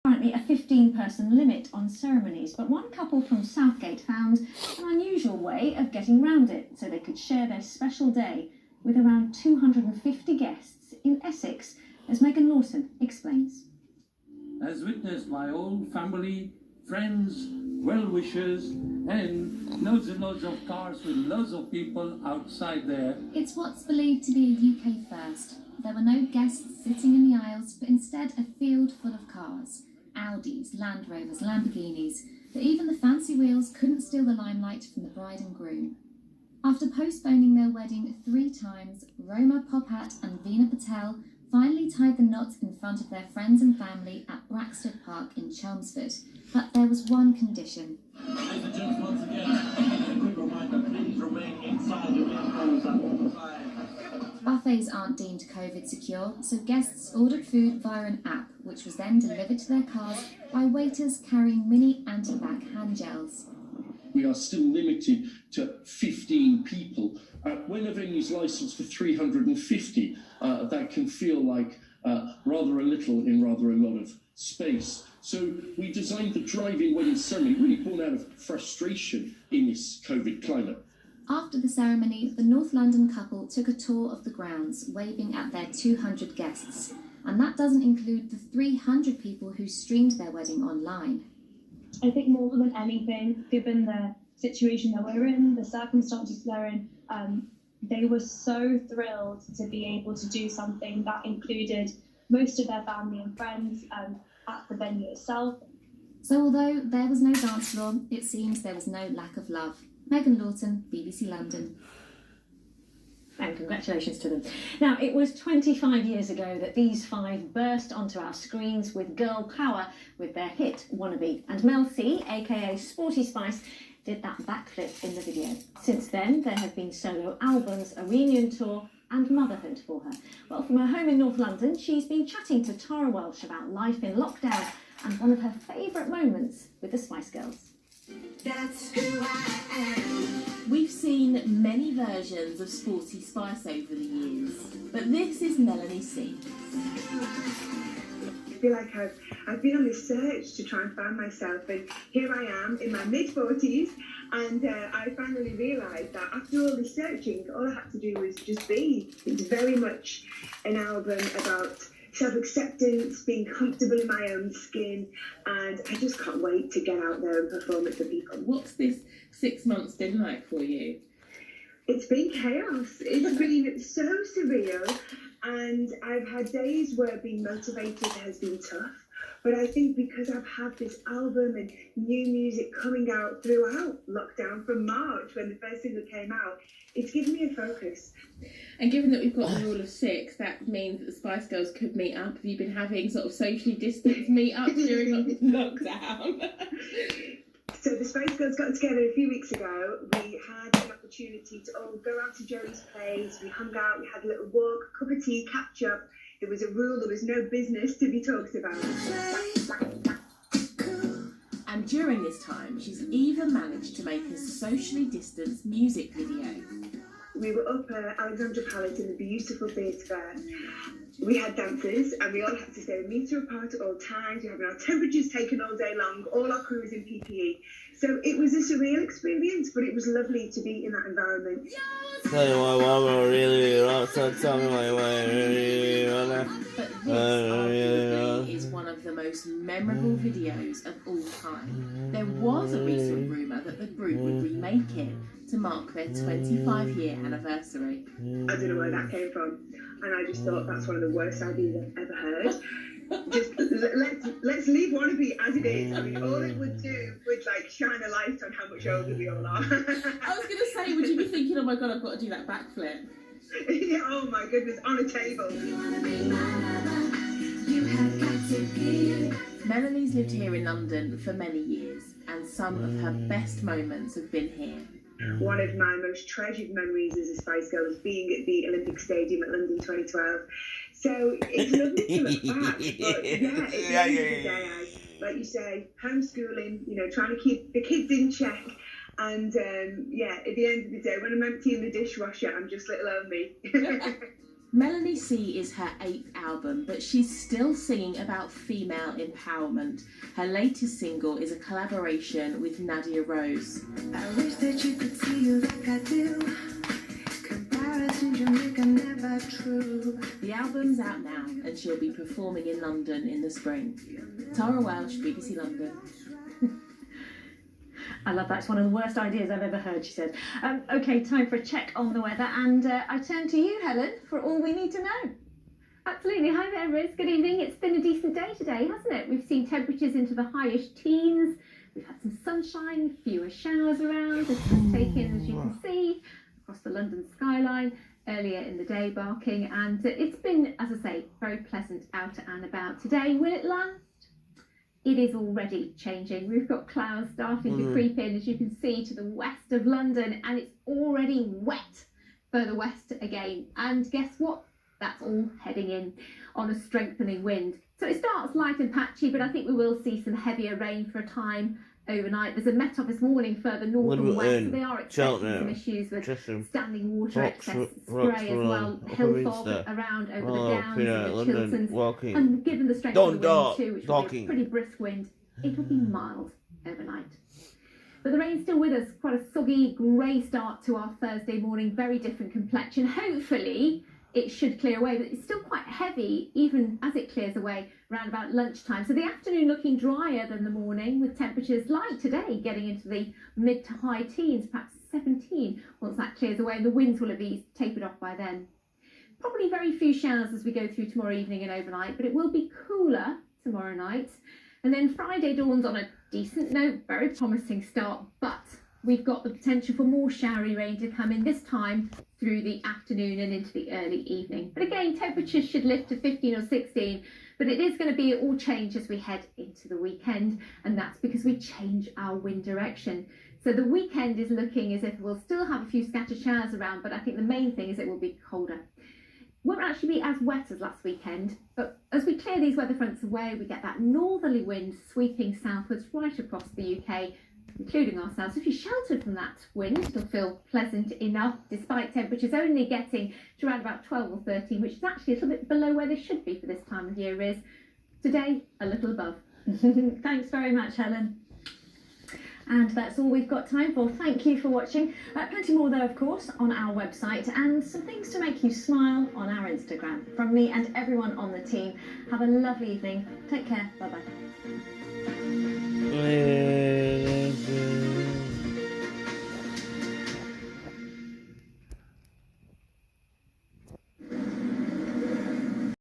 Currently a 15-person limit on ceremonies, but one couple from Southgate found an unusual way of getting round it so they could share their special day with around 250 guests in Essex, as Megan Lawson explains. As witnessed by all family, friends, well-wishers, and loads of cars with loads of people outside there. It's what's believed to be a UK first. There were no guests sitting in the aisles, but instead a field full of cars. Audis, Land Rovers, Lamborghinis, but even the fancy wheels couldn't steal the limelight from the bride and groom. After postponing their wedding 3 times, Roma Popat and Veena Patel finally tied the knot in front of their friends and family at Braxted Park in Chelmsford. But there was one condition. Ladies and gentlemen, once again, a quick reminder, please remain inside your vehicles at all times. Buffets aren't deemed COVID secure, so guests ordered food via an app, which was then delivered to their cars by waiters carrying mini anti-bac hand gels. We are still limited to 15 people. When a venue's licensed for 350, that can feel like rather a little in rather a lot of space. So we designed the drive-in wedding ceremony really born out of frustration in this COVID climate. After the ceremony, the North London couple took a tour of the grounds, waving at their 200 guests. And that doesn't include the 300 people who streamed their wedding online. I think more than anything, given the situation that we're in, the circumstances they're in, they were so thrilled to be able to do something that included most of their family and friends at the venue itself. So although there was no dance floor, it seems there was no lack of love. Megan Lawson, BBC London. And congratulations to them. Now, it was 25 years ago that these 5 burst onto our screens with girl power with their hit Wannabe. And Mel C, aka Sporty Spice, did that backflip in the video. Since then, there have been solo albums, a reunion tour, and motherhood for her. Well, from her home in North London, she's been chatting to Tara Welsh about life in lockdown and one of her favourite moments with the Spice Girls. That's who I am. We've seen many versions of Sporty Spice over the years, but this is Melanie C. I feel like I've been on this search to try and find myself, and here I am in my mid-40s, and I finally realised that after all this searching, all I had to do was just be. It's very much an album about self-acceptance, being comfortable in my own skin, and I just can't wait to get out there and perform it for people. What's this 6 months been like for you? It's been chaos. It's been so surreal, and I've had days where being motivated has been tough. But I think because I've had this album and new music coming out throughout lockdown from March, when the first single came out, it's given me a focus. And given that we've got the rule of 6, that means that the Spice Girls could meet up. Have you been having sort of socially distanced meet-ups during lockdown? So the Spice Girls got together a few weeks ago. We had an opportunity to all go out to Joey's place. We hung out, we had a little walk, cup of tea, catch up. There was a rule, there was no business to be talked about. And during this time, she's even managed to make a socially distanced music video. We were up at Alexandra Palace in the beautiful theatre there. We had dancers and we all had to stay a metre apart at all times. We were having our temperatures taken all day long, all our crew was in PPE. So it was a surreal experience, but it was lovely to be in that environment. But this arguably is one of the most memorable videos of all time. There was a recent rumour that the group would remake it to mark their 25-year anniversary. I don't know where that came from, and I just thought that's one of the worst ideas I've ever heard. Just let's leave Wannabe as it is. I mean, all it would do would shine a light on how much older we all are. I was going to say, would you be thinking, oh my god, I've got to do that backflip? Yeah, oh my goodness, on a table. Melanie's lived here in London for many years, and some of her best moments have been here. One of my most treasured memories as a Spice Girl was being at the Olympic Stadium at London 2012. So it's lovely to look back, but yeah, at the end of the day, like you say, homeschooling, trying to keep the kids in check. And at the end of the day, when I'm emptying the dishwasher, I'm just little old me. Melanie C is her 8th album, but she's still singing about female empowerment. Her latest single is a collaboration with Nadia Rose. I wish that you could see you like I do. Comparisons you make are never true. The album's out now and she'll be performing in London in the spring. Tara Welsh, BBC London. I love that. It's one of the worst ideas I've ever heard, she said. OK, time for a check on the weather. And I turn to you, Helen, for all we need to know. Absolutely. Hi there, Riz. Good evening. It's been a decent day today, hasn't it? We've seen temperatures into the highish teens. We've had some sunshine, fewer showers around. The sun's taken, as you can see, across the London skyline earlier in the day, barking. And it's been, as I say, very pleasant out and about today. Will it last? It is already changing. We've got clouds starting to creep in, as you can see, to the west of London, and it's already wet further west again. And guess what? That's all heading in on a strengthening wind. So it starts light and patchy, but I think we will see some heavier rain for a time overnight. There's a Met Office this morning further north and west, so they are expecting some issues with standing water excess spray as well, hill fog around over the Downs and the Chilterns. And given the strength of the wind too, which will be a pretty brisk wind, it'll be mild overnight. But the rain's still with us, quite a soggy grey start to our Thursday morning, very different complexion. Hopefully it should clear away, but it's still quite heavy even as it clears away around about lunchtime. So the afternoon looking drier than the morning, with temperatures like today getting into the mid to high teens, perhaps 17 once that clears away, and the winds will have tapered off by then. Probably very few showers as we go through tomorrow evening and overnight, but it will be cooler tomorrow night. And then Friday dawns on a decent note, very promising start, but we've got the potential for more showery rain to come in, this time through the afternoon and into the early evening. But again, temperatures should lift to 15 or 16, but it is going to be all change as we head into the weekend, and that's because we change our wind direction. So the weekend is looking as if we'll still have a few scattered showers around, but I think the main thing is it will be colder. Won't actually be as wet as last weekend, but as we clear these weather fronts away, we get that northerly wind sweeping southwards right across the UK, including ourselves. If you're sheltered from that wind, it'll feel pleasant enough, despite temperatures only getting to around about 12 or 13, which is actually a little bit below where they should be for this time of year is. Today, a little above. Thanks very much, Helen. And that's all we've got time for. Thank you for watching. Plenty more, though, of course, on our website, and some things to make you smile on our Instagram. From me and everyone on the team, have a lovely evening. Take care. Bye-bye.